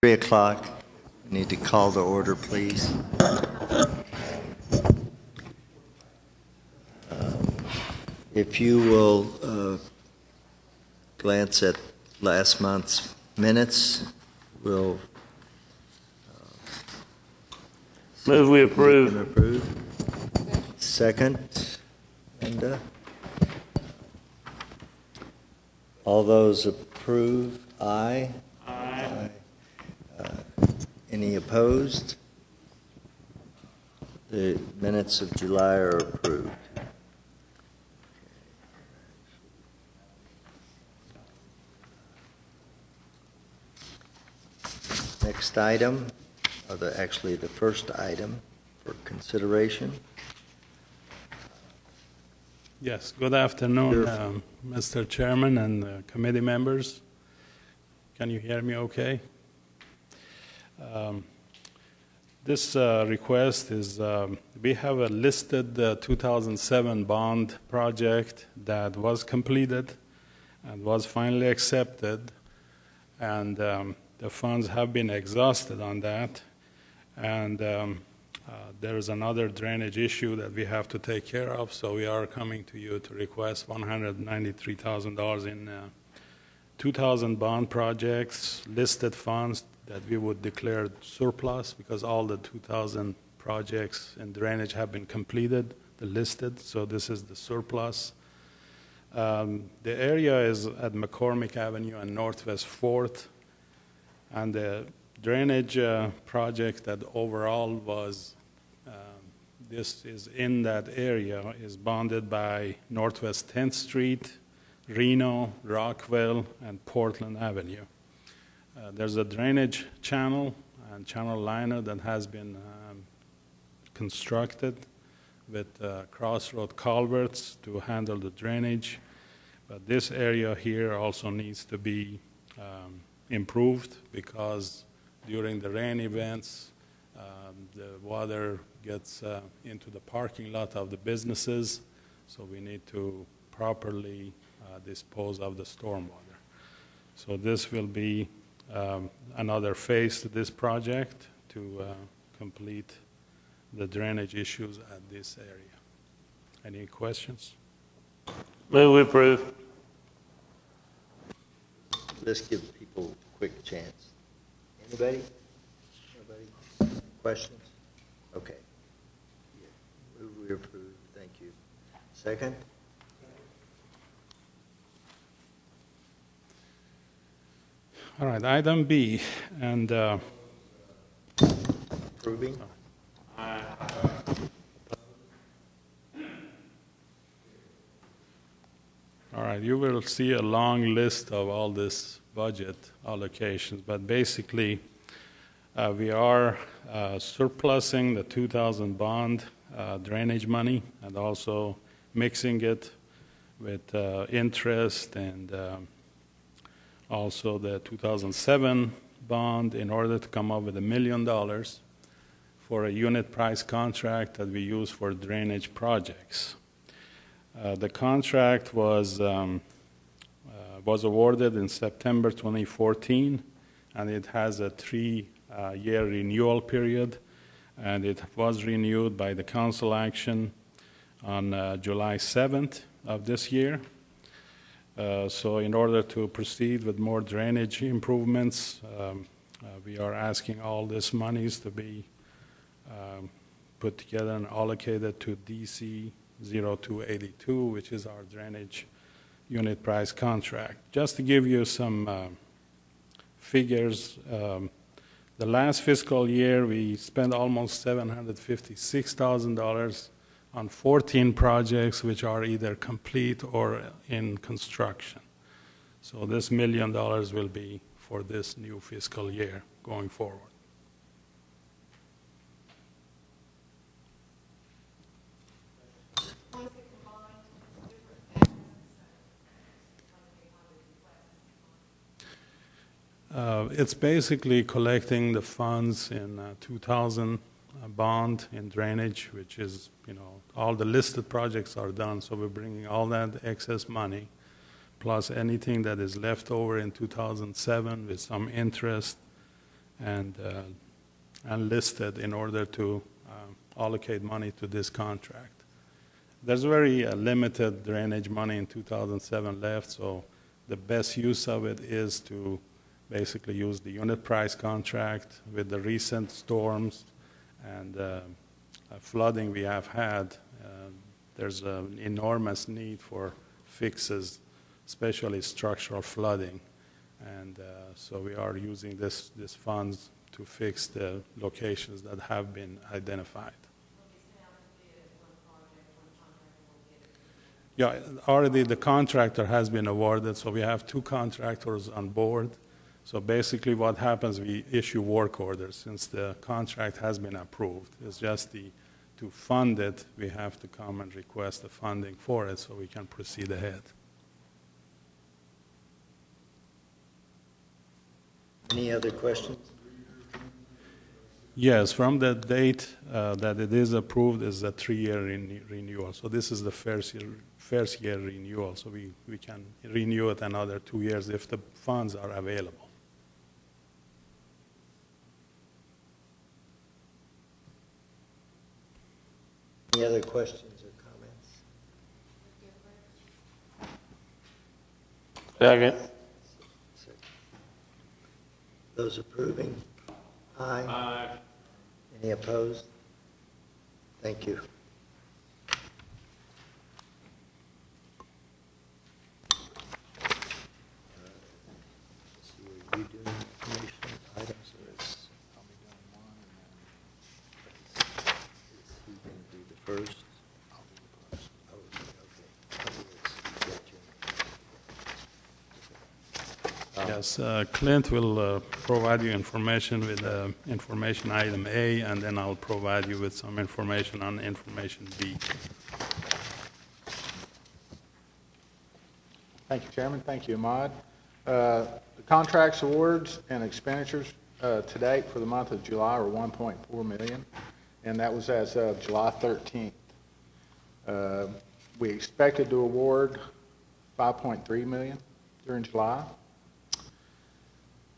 3 o'clock. Need to call the order, please. If you will glance at last month's minutes, we'll move we approve. Approve. Second, Linda. All those approve, aye. Aye. Any opposed? The minutes of July are approved. Next item, or actually the first item for consideration. Yes, good afternoon, Mr. Chairman and committee members. Can you hear me okay? This request is, we have a listed 2007 bond project that was completed and was finally accepted, and the funds have been exhausted on that, and there is another drainage issue that we have to take care of, so we are coming to you to request $193,000 in 2000 bond projects, listed funds that we would declare surplus because all the 2000 projects in drainage have been completed, the listed, so this is the surplus. The area is at McCormick Avenue and Northwest 4th, and the drainage project that overall was, this is in that area, is bonded by Northwest 10th Street, Reno, Rockville, and Portland Avenue. There's a drainage channel and channel liner that has been constructed with crossroad culverts to handle the drainage. But this area here also needs to be improved because during the rain events, the water gets into the parking lot of the businesses, so we need to properly dispose of the stormwater. So this will be another phase to this project to complete the drainage issues at this area. Any questions? Move we approve. Let's give people a quick chance. Anybody? Nobody? Questions? Okay. Yeah. Move we approve. Thank you. Second? All right, item B, and Approving? all right, you will see a long list of all this budget allocations, but basically we are surplusing the 2000 bond drainage money and also mixing it with interest and also the 2007 bond in order to come up with $1 million for a unit price contract that we use for drainage projects. The contract was awarded in September 2014, and it has a 3-year renewal period, and it was renewed by the council action on July 7th of this year. So in order to proceed with more drainage improvements, we are asking all these monies to be put together and allocated to DC 0282, which is our drainage unit price contract. Just to give you some figures, the last fiscal year we spent almost $756,000 on 14 projects which are either complete or in construction. So this $1 million will be for this new fiscal year going forward. It's basically collecting the funds in 2000 bond in drainage, which is, all the listed projects are done, so we're bringing all that excess money, plus anything that is left over in 2007 with some interest and listed in order to allocate money to this contract. There's very limited drainage money in 2007 left, so the best use of it is to basically use the unit price contract. With the recent storms and flooding we have had, there's an enormous need for fixes, especially structural flooding. And so we are using this funds to fix the locations that have been identified. Yeah, already the contractor has been awarded, so we have 2 contractors on board. So basically what happens, we issue work orders since the contract has been approved. It's just to fund it, we have to come and request the funding for it so we can proceed ahead. Any other questions? Yes, from the date that it is approved is a 3-year renewal. So this is the first year renewal. So we can renew it another 2 years if the funds are available. Any other questions or comments? Second. Those approving? Aye. Aye. Any opposed? Thank you. Let's see, are you doing information items or is? I'll be doing one and then. Is he going to do the first? I'll do the first. Oh, okay. Yes, Clint will provide you information with information item A, and then I'll provide you with some information on information B. Thank you, Chairman. Thank you, Ahmad. The contracts, awards, and expenditures to date for the month of July are $1.4 million, and that was as of July 13th. We expected to award $5.3 million during July.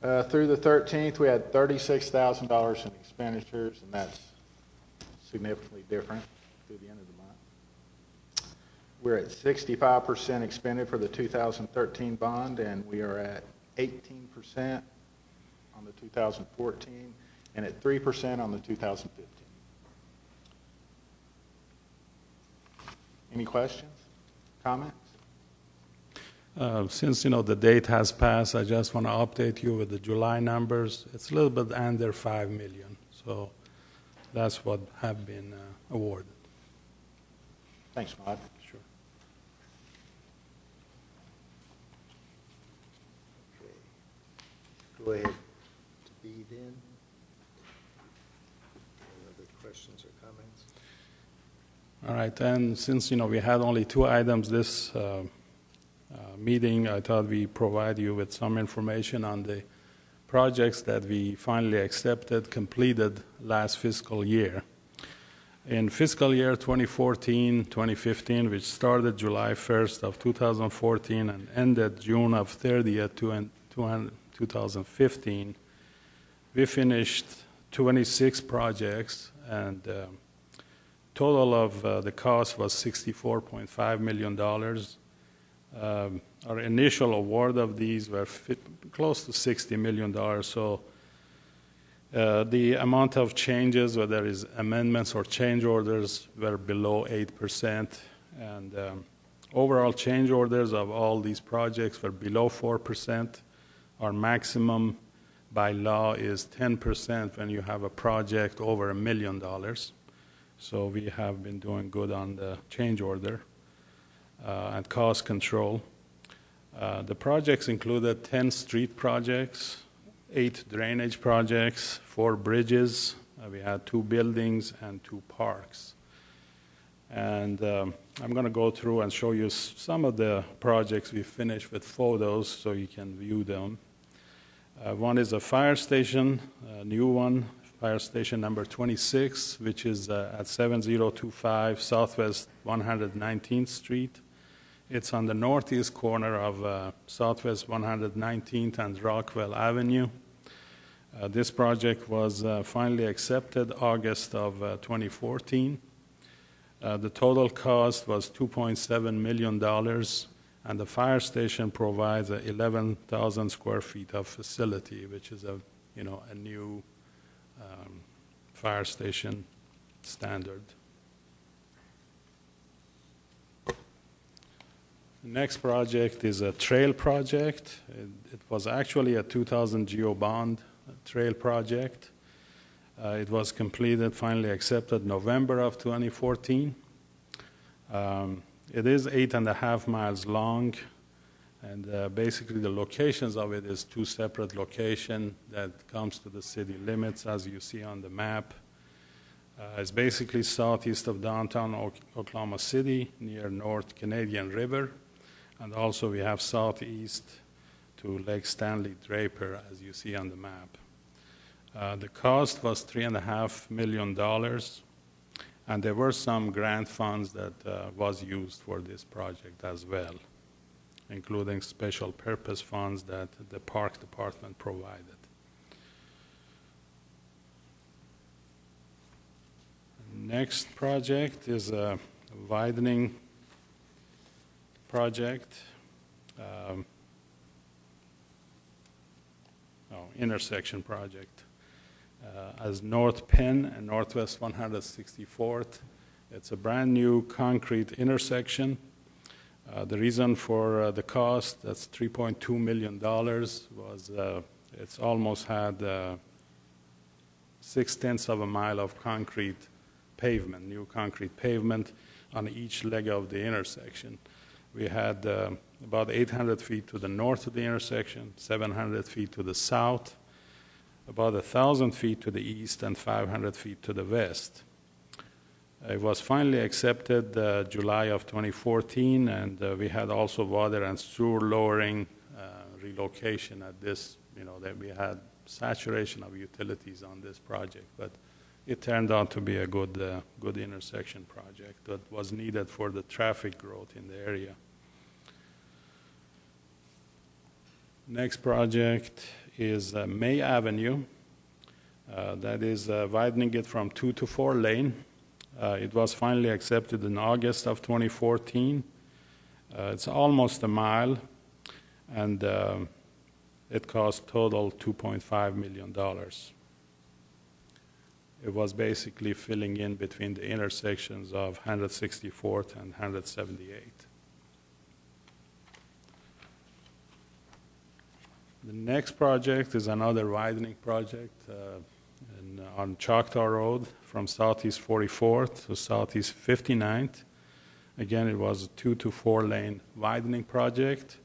Through the 13th, we had $36,000 in expenditures, and that's significantly different through the end of the month. We're at 65% expended for the 2013 bond, and we are at 18% on the 2014, and at 3% on the 2015. Any questions, comments? Since, the date has passed, I just want to update you with the July numbers. It's a little bit under $5 million, so that's what have been awarded. Thanks, Ahmad. Sure. Okay. Go ahead to B then. Any other questions or comments? All right, and since, we had only 2 items this meeting, I thought we provide you with some information on the projects that we finally accepted, completed last fiscal year. In fiscal year 2014-2015, which started July 1st of 2014 and ended June of 30th, 2015, we finished 26 projects, and total of the cost was $64.5 million. Our initial award of these were close to $60 million. So the amount of changes, whether it's amendments or change orders, were below 8%. And overall change orders of all these projects were below 4%. Our maximum by law is 10% when you have a project over $1 million. So we have been doing good on the change order and cost control. The projects included 10 street projects, 8 drainage projects, 4 bridges. We had 2 buildings and 2 parks. And I'm going to go through and show you some of the projects we finished with photos so you can view them. One is a fire station, a new one, fire station number 26, which is at 7025 Southwest 119th Street. It's on the northeast corner of Southwest 119th and Rockwell Avenue. This project was finally accepted August of 2014. The total cost was $2.7 million, and the fire station provides 11,000 square feet of facility, which is a new fire station standard. The next project is a trail project. It was actually a 2,000 GEO bond trail project. It was completed, finally accepted November of 2014. It is 8.5 miles long, and basically the locations of it is 2 separate locations that comes to the city limits, as you see on the map. It's basically southeast of downtown Oklahoma City, near North Canadian River, and also we have southeast to Lake Stanley Draper, as you see on the map. The cost was $3.5 million, and there were some grant funds that was used for this project as well, including special purpose funds that the park department provided. Next project is a widening project, intersection project. As North Penn and Northwest 164th. It's a brand new concrete intersection. The reason for the cost, that's $3.2 million, was it's almost had 0.6 of a mile of concrete pavement, new concrete pavement on each leg of the intersection. We had about 800 feet to the north of the intersection, 700 feet to the south, about 1,000 feet to the east, and 500 feet to the west. It was finally accepted July of 2014, and we had also water and sewer lowering relocation at this, that we had saturation of utilities on this project, but it turned out to be a good intersection project that was needed for the traffic growth in the area. Next project is May Avenue. That is widening it from 2 to 4 lane. It was finally accepted in August of 2014. It's almost a mile, and it cost total $2.5 million. It was basically filling in between the intersections of 164th and 178th. The next project is another widening project on Choctaw Road from Southeast 44th to Southeast 59th. Again, it was a 2 to 4 lane widening project.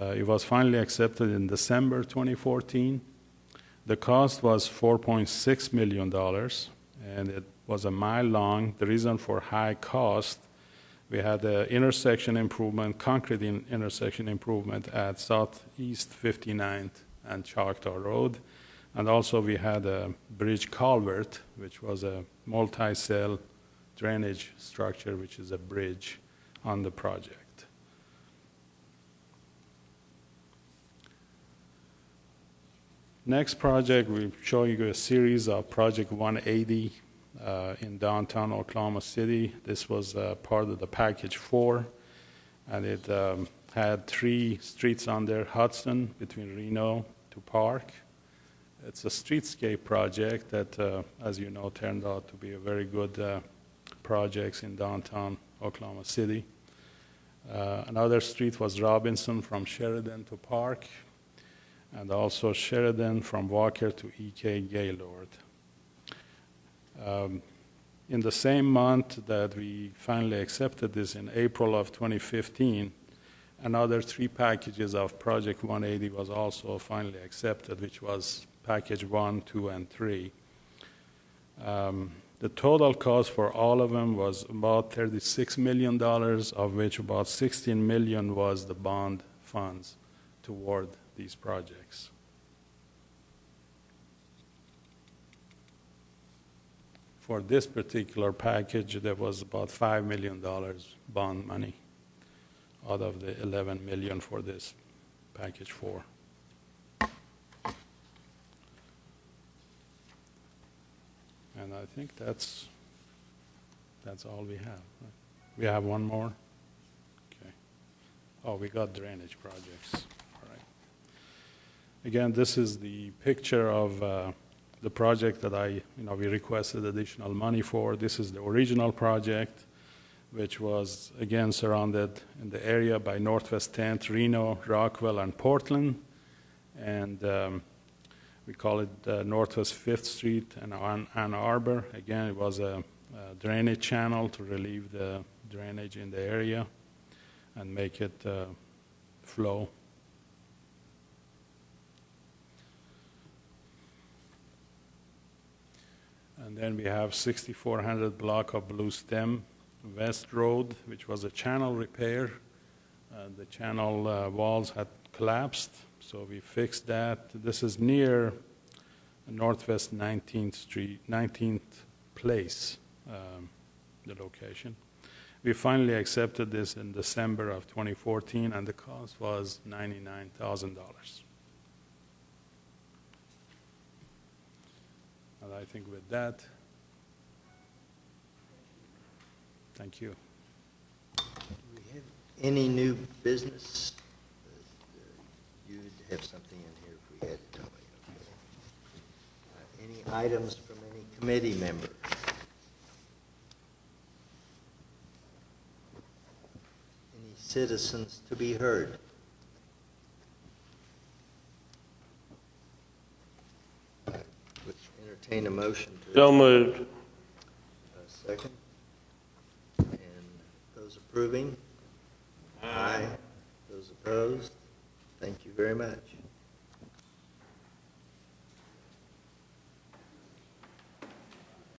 It was finally accepted in December 2014. The cost was $4.6 million, and it was a mile long. The reason for high cost, we had an intersection improvement, concrete intersection improvement at Southeast 59th and Choctaw Road. And also we had a bridge culvert, which was a multi-cell drainage structure, which is a bridge on the project. Next project, we're showing you a series of Project 180 in downtown Oklahoma City. This was part of the Package 4, and it had 3 streets on there: Hudson, between Reno to Park. It's a streetscape project that, as you know, turned out to be a very good project in downtown Oklahoma City. Another street was Robinson from Sheridan to Park, and also Sheridan from Walker to E.K. Gaylord. In the same month that we finally accepted this, in April of 2015, another 3 packages of Project 180 was also finally accepted, which was Package 1, 2, and 3. The total cost for all of them was about $36 million, of which about $16 million was the bond funds toward these projects. For this particular package, there was about $5 million bond money out of the $11 million for this Package 4. And I think that's all we have. We have one more? Okay. Oh, we got drainage projects. All right. Again, this is the picture of the project that we requested additional money for. This is the original project, which was, again, surrounded in the area by Northwest 10th, Reno, Rockwell, and Portland. And we call it Northwest 5th Street and Ann Arbor. Again, it was a drainage channel to relieve the drainage in the area and make it flow. And then we have 6400 block of Blue Stem West Road, which was a channel repair. The channel walls had collapsed, so we fixed that. This is near Northwest 19th Street, 19th Place, the location. We finally accepted this in December of 2014, and the cost was $99,000. And I think with that, thank you. Do we have any new business? You'd have something in here if we had to tell me. Okay. Any items from any committee member? Any citizens to be heard? Would entertain a motion to. So moved. A second. And those approving? Aye. Those opposed? Thank you very much.